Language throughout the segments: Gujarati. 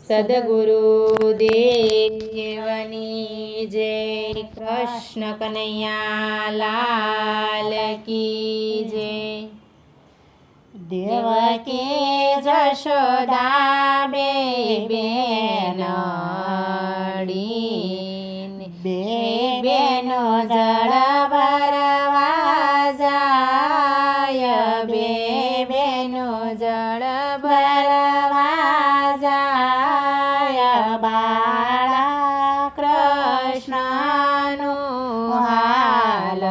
સદગુરુદેવની જય। કૃષ્ણ કનૈયા લાલ કી જય। દેવકી જશોદા બે બેનડી, બે બેનો જળ ભરવા જાય, બે બેનો જળ ભરવા જાય। બાળા કૃષ્ણનું હાલ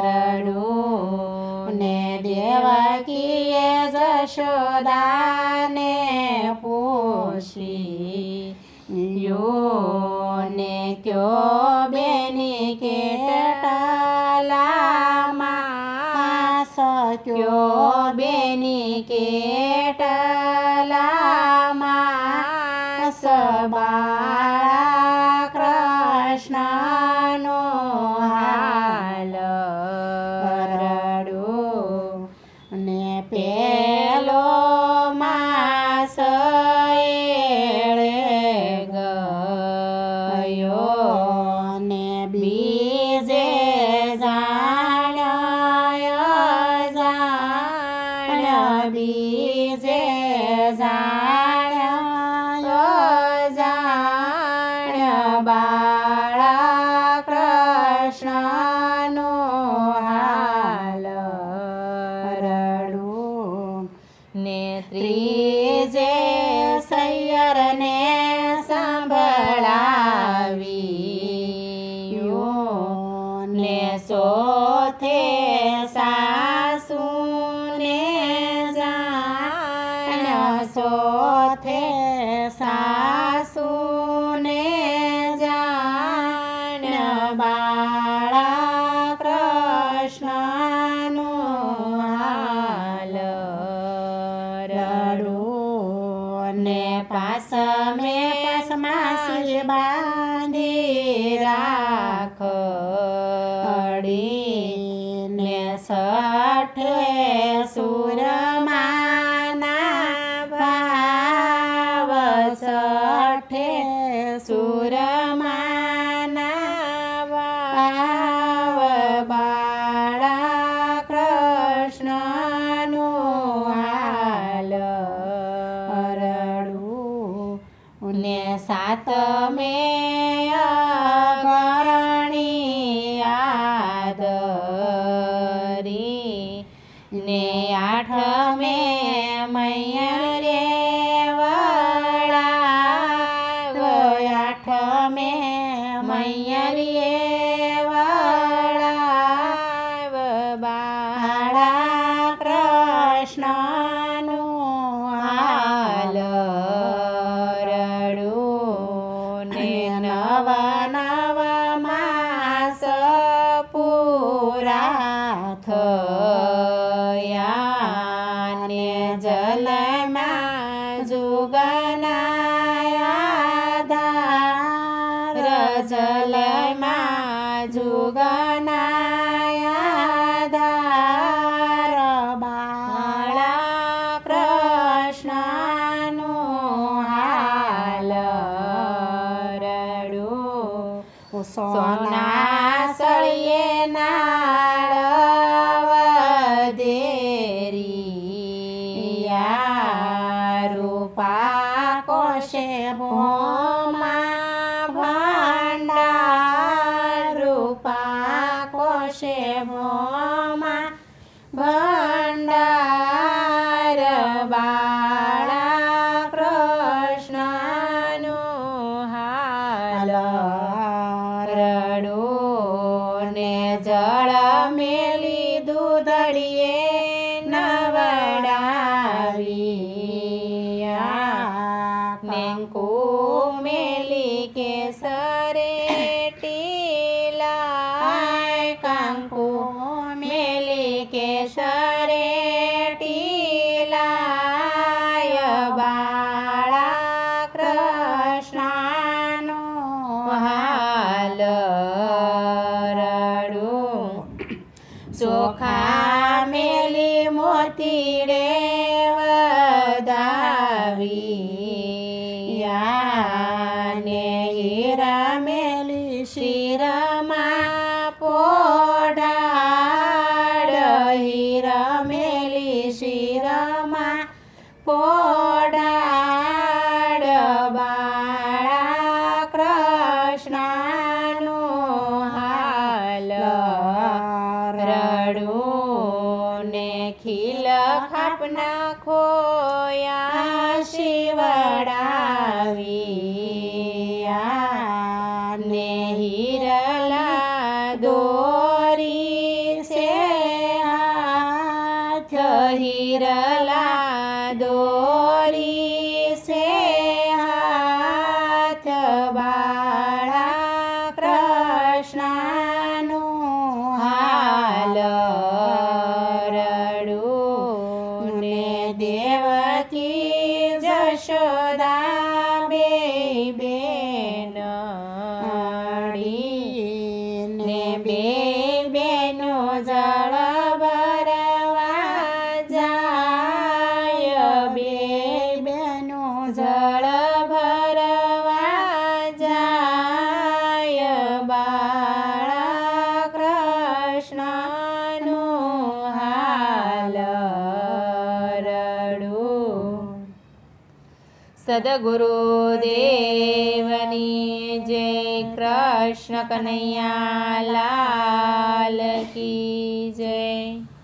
રડું ને દેવકીએ જશોદાને પૂછ્યું ને ક્યો બેની કેટલા માસ, ક્યો બેની કેટલા માસ। બાળા કૃષ્ણનો હાલ રડું ને પેલો માસ એળે ગયો ને બીજે જાણ્યા બીજે જાણ્યા। બાળા કૃષ્ણનો હાલ રડું ને ત્રીજે સૈયરને સંભળાવ્યું ને ચોથે સાસુને જાણ્યા, ચોથે સાસુને જાણ્યા। બાળા કૃષ્ણનું હાલ રડું ને પાસમાં બાંધી રાખડી ને સઠે સુરમાના ભાવ, સઠે સુરમાના ભાવ। બાળા કૃષ્ણનું હાલ રડું ને સાતમે અગરણી આદરી ને આઠમે મૈયા રે વળાવ, આઠમે મૈયા રે વળાવ। બાળા કૃષ્ણનું હાલ રડું ને નવ નવ માસ પૂરા થયા ને જલમાં જુગનાયા ધાર, જલમાં જુગનાયા ધાર। બાળા કૃષ્ણનું હાલ રડું સોના સળિયે નાળ વધેરિયા, રૂપા કોશે ભોમાં ભંડાર, રૂપા કોશે ભોમાં ભંડાર। બાળા કૃષ્ણનું હાલ રડું ને જળ મેલી દૂધડીએ નવડાવી ને પોડાડ બાળા કૃષ્ણનો હાલ રડું ને ખીલ ખાપના ખોયા શિવડાવ્યા ને હિરલા દોરી છે હાથ હિરલા દોરી છે હાથ બાળા કૃષ્ણનું હાલ રડું ને દેવકી જશોદા બે બેનડી ને બે બેનો જળ ભરવા જાય બે બેનો જળ ભરવા જાય બાળા કૃષ્ણનું હાલ રડું સદગુરુદેવની જય કૃષ્ણ કનૈયા લાલ કી જય